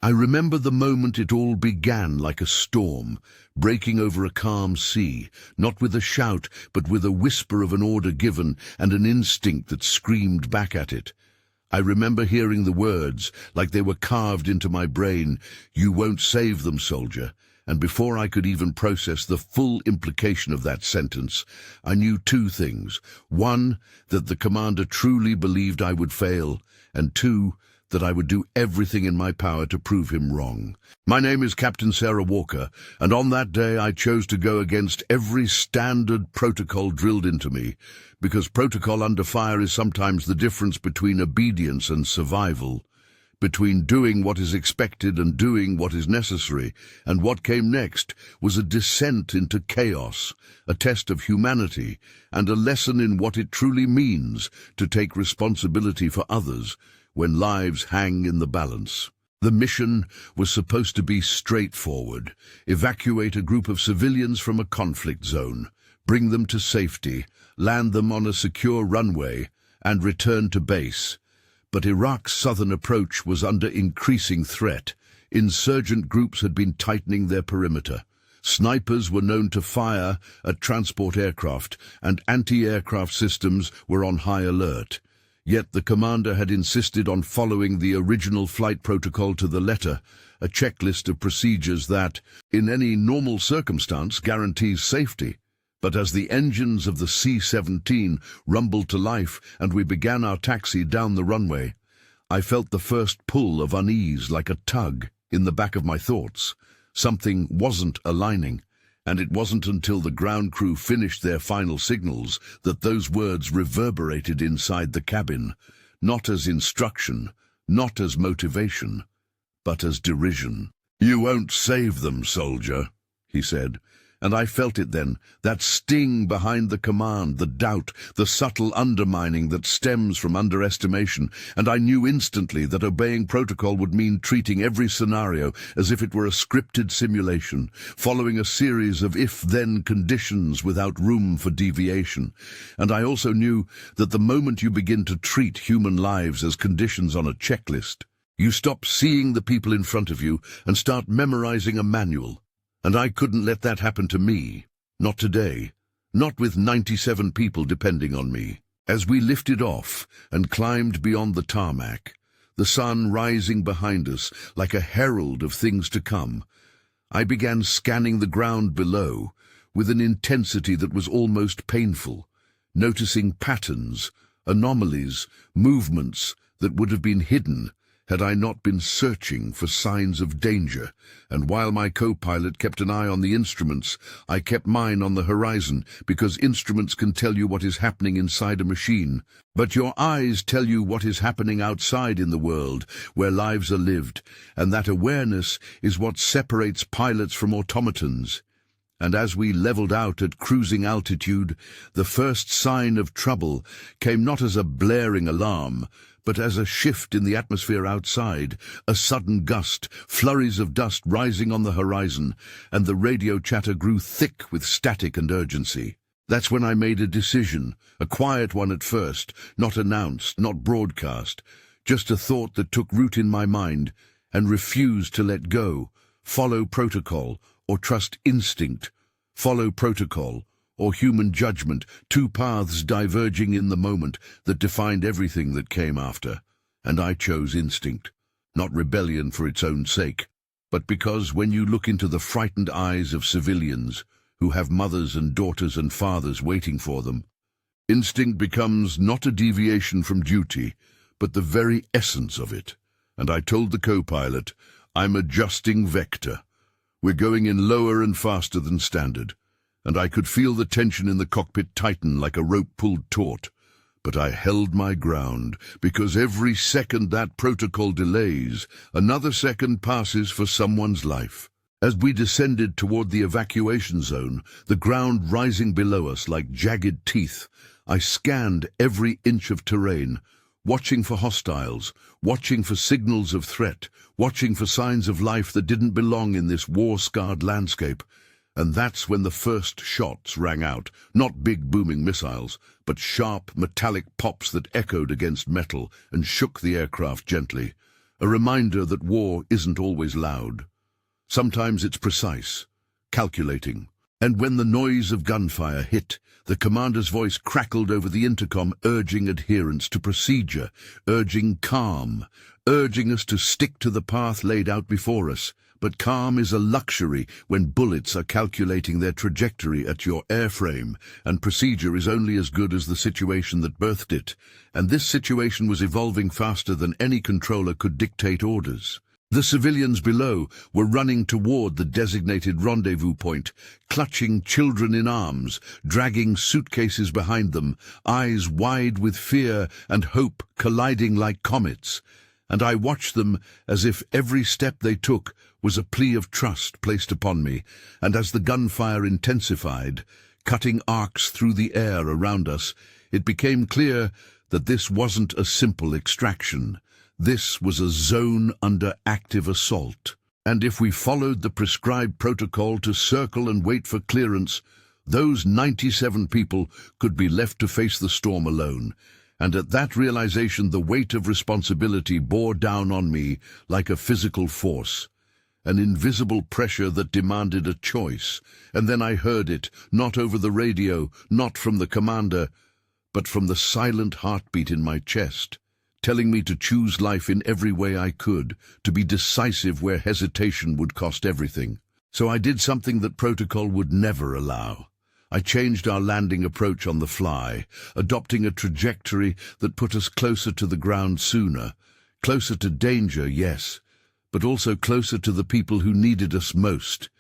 I remember the moment it all began, like a storm, breaking over a calm sea, not with a shout, but with a whisper of an order given and an instinct that screamed back at it. I remember hearing the words, like they were carved into my brain, "You won't save them, soldier." And before I could even process the full implication of that sentence, I knew two things. One, that the commander truly believed I would fail, and two, that I would do everything in my power to prove him wrong. My name is Captain Sarah Walker, and on that day I chose to go against every standard protocol drilled into me, because protocol under fire is sometimes the difference between obedience and survival, between doing what is expected and doing what is necessary. And what came next was a descent into chaos, a test of humanity, and a lesson in what it truly means to take responsibility for others when lives hang in the balance. The mission was supposed to be straightforward: evacuate a group of civilians from a conflict zone, bring them to safety, land them on a secure runway, and return to base. But Iraq's southern approach was under increasing threat. Insurgent groups had been tightening their perimeter. Snipers were known to fire at transport aircraft, and anti-aircraft systems were on high alert. Yet the commander had insisted on following the original flight protocol to the letter, a checklist of procedures that, in any normal circumstance, guarantees safety. But as the engines of the C-17 rumbled to life and we began our taxi down the runway, I felt the first pull of unease, like a tug, in the back of my thoughts. Something wasn't aligning, and it wasn't until the ground crew finished their final signals that those words reverberated inside the cabin, not as instruction, not as motivation, but as derision. "You won't save them, soldier," he said. And I felt it then, that sting behind the command, the doubt, the subtle undermining that stems from underestimation, and I knew instantly that obeying protocol would mean treating every scenario as if it were a scripted simulation, following a series of if-then conditions without room for deviation. And I also knew that the moment you begin to treat human lives as conditions on a checklist, you stop seeing the people in front of you and start memorizing a manual. And I couldn't let that happen to me. Not today. Not with 97 people depending on me. As we lifted off and climbed beyond the tarmac, the sun rising behind us like a herald of things to come, I began scanning the ground below with an intensity that was almost painful, noticing patterns, anomalies, movements that would have been hidden had I not been searching for signs of danger. And while my co-pilot kept an eye on the instruments, I kept mine on the horizon, because instruments can tell you what is happening inside a machine. But your eyes tell you what is happening outside in the world, where lives are lived, and that awareness is what separates pilots from automatons. And as we leveled out at cruising altitude, the first sign of trouble came not as a blaring alarm, but as a shift in the atmosphere outside, a sudden gust, flurries of dust rising on the horizon, and the radio chatter grew thick with static and urgency. That's when I made a decision, a quiet one at first, not announced, not broadcast, just a thought that took root in my mind and refused to let go. Follow protocol or trust instinct. Follow protocol or human judgment, two paths diverging in the moment that defined everything that came after. And I chose instinct, not rebellion for its own sake, but because when you look into the frightened eyes of civilians who have mothers and daughters and fathers waiting for them, instinct becomes not a deviation from duty, but the very essence of it. And I told the co-pilot, "I'm adjusting vector. We're going in lower and faster than standard." And I could feel the tension in the cockpit tighten like a rope pulled taut. But I held my ground, because every second that protocol delays, another second passes for someone's life. As we descended toward the evacuation zone, the ground rising below us like jagged teeth, I scanned every inch of terrain, watching for hostiles, watching for signals of threat, watching for signs of life that didn't belong in this war-scarred landscape. And that's when the first shots rang out, not big booming missiles, but sharp metallic pops that echoed against metal and shook the aircraft gently. a reminder that war isn't always loud. Sometimes it's precise, calculating. And when the noise of gunfire hit, the commander's voice crackled over the intercom, urging adherence to procedure, urging calm, urging us to stick to the path laid out before us. But calm is a luxury when bullets are calculating their trajectory at your airframe, and procedure is only as good as the situation that birthed it. And this situation was evolving faster than any controller could dictate orders. The civilians below were running toward the designated rendezvous point, clutching children in arms, dragging suitcases behind them, eyes wide with fear and hope colliding like comets. And I watched them as if every step they took was a plea of trust placed upon me, and as the gunfire intensified, cutting arcs through the air around us, it became clear that this wasn't a simple extraction. This was a zone under active assault, and if we followed the prescribed protocol to circle and wait for clearance, those 97 people could be left to face the storm alone. And at that realization, the weight of responsibility bore down on me like a physical force, an invisible pressure that demanded a choice. And then I heard it, not over the radio, not from the commander, but from the silent heartbeat in my chest, telling me to choose life in every way I could, to be decisive where hesitation would cost everything. So I did something that protocol would never allow. I changed our landing approach on the fly, adopting a trajectory that put us closer to the ground sooner. Closer to danger, yes, but also closer to the people who needed us most.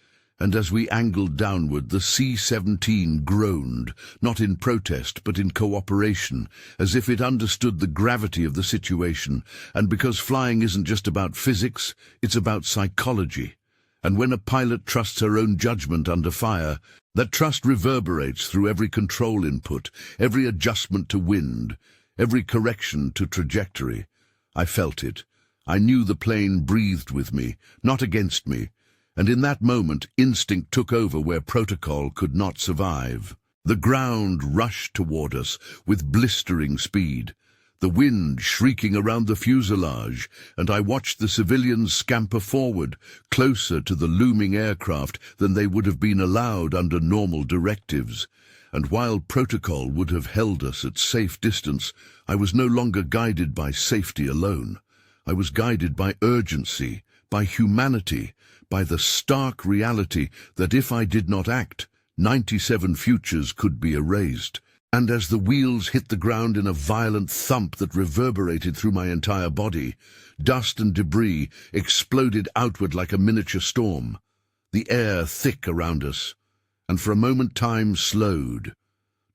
And as we angled downward, the C-17 groaned, not in protest but in cooperation, as if it understood the gravity of the situation. And because flying isn't just about physics, it's about psychology. And when a pilot trusts her own judgment under fire, that trust reverberates through every control input, every adjustment to wind, every correction to trajectory. I felt it. I knew the plane breathed with me, not against me. And in that moment, instinct took over where protocol could not survive. The ground rushed toward us with blistering speed, the wind shrieking around the fuselage, and I watched the civilians scamper forward, closer to the looming aircraft than they would have been allowed under normal directives. And while protocol would have held us at safe distance, I was no longer guided by safety alone. I was guided by urgency, by humanity, by the stark reality that if I did not act, 97 futures could be erased. And as the wheels hit the ground in a violent thump that reverberated through my entire body, dust and debris exploded outward like a miniature storm, the air thick around us. And for a moment time slowed,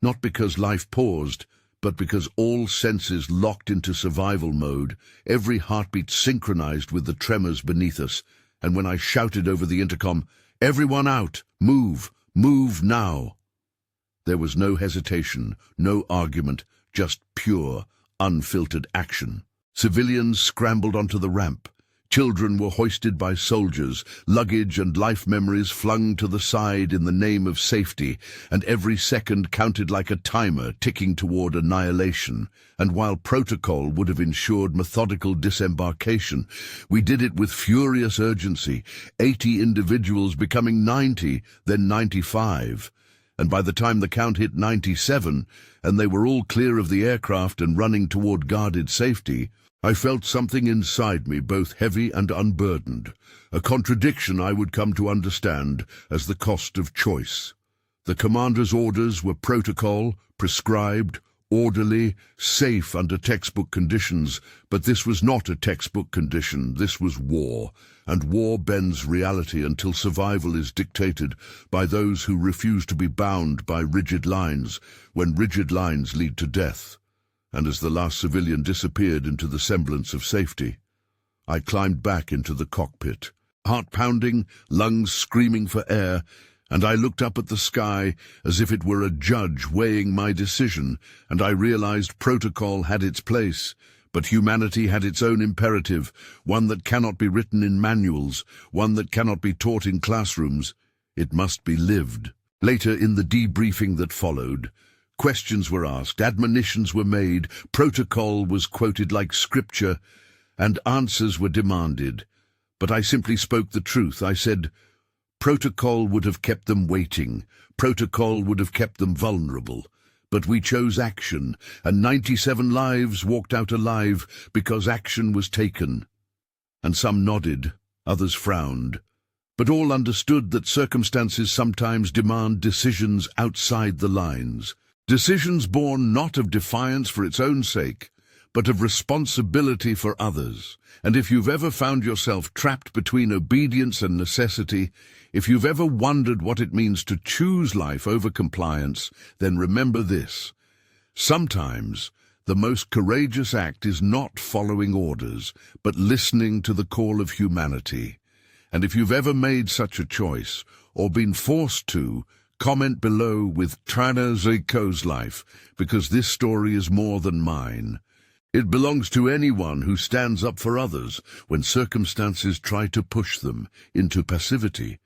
not because life paused, but because all senses locked into survival mode, every heartbeat synchronized with the tremors beneath us. And when I shouted over the intercom, "Everyone out! Move! Move now!" there was no hesitation, no argument, just pure, unfiltered action. Civilians scrambled onto the ramp. Children were hoisted by soldiers, luggage and life memories flung to the side in the name of safety, and every second counted like a timer ticking toward annihilation. And while protocol would have ensured methodical disembarkation, we did it with furious urgency, 80 individuals becoming 90, then 95. And by the time the count hit 97, and they were all clear of the aircraft and running toward guarded safety, I felt something inside me both heavy and unburdened, a contradiction I would come to understand as the cost of choice. The commander's orders were protocol, prescribed, orderly, safe under textbook conditions, but this was not a textbook condition, this was war, and war bends reality until survival is dictated by those who refuse to be bound by rigid lines, when rigid lines lead to death. And as the last civilian disappeared into the semblance of safety, I climbed back into the cockpit, heart pounding, lungs screaming for air, and I looked up at the sky as if it were a judge weighing my decision, and I realized protocol had its place, but humanity had its own imperative, one that cannot be written in manuals, one that cannot be taught in classrooms. It must be lived. Later, in the debriefing that followed, questions were asked, admonitions were made, protocol was quoted like scripture, and answers were demanded. But I simply spoke the truth. I said, protocol would have kept them waiting. Protocol would have kept them vulnerable. But we chose action, and 97 lives walked out alive because action was taken. And some nodded, others frowned. But all understood that circumstances sometimes demand decisions outside the lines. Decisions born not of defiance for its own sake, but of responsibility for others. And if you've ever found yourself trapped between obedience and necessity, if you've ever wondered what it means to choose life over compliance, then remember this. Sometimes the most courageous act is not following orders, but listening to the call of humanity. And if you've ever made such a choice, or been forced to, comment below with Trana Ziko's life, because this story is more than mine. It belongs to anyone who stands up for others when circumstances try to push them into passivity.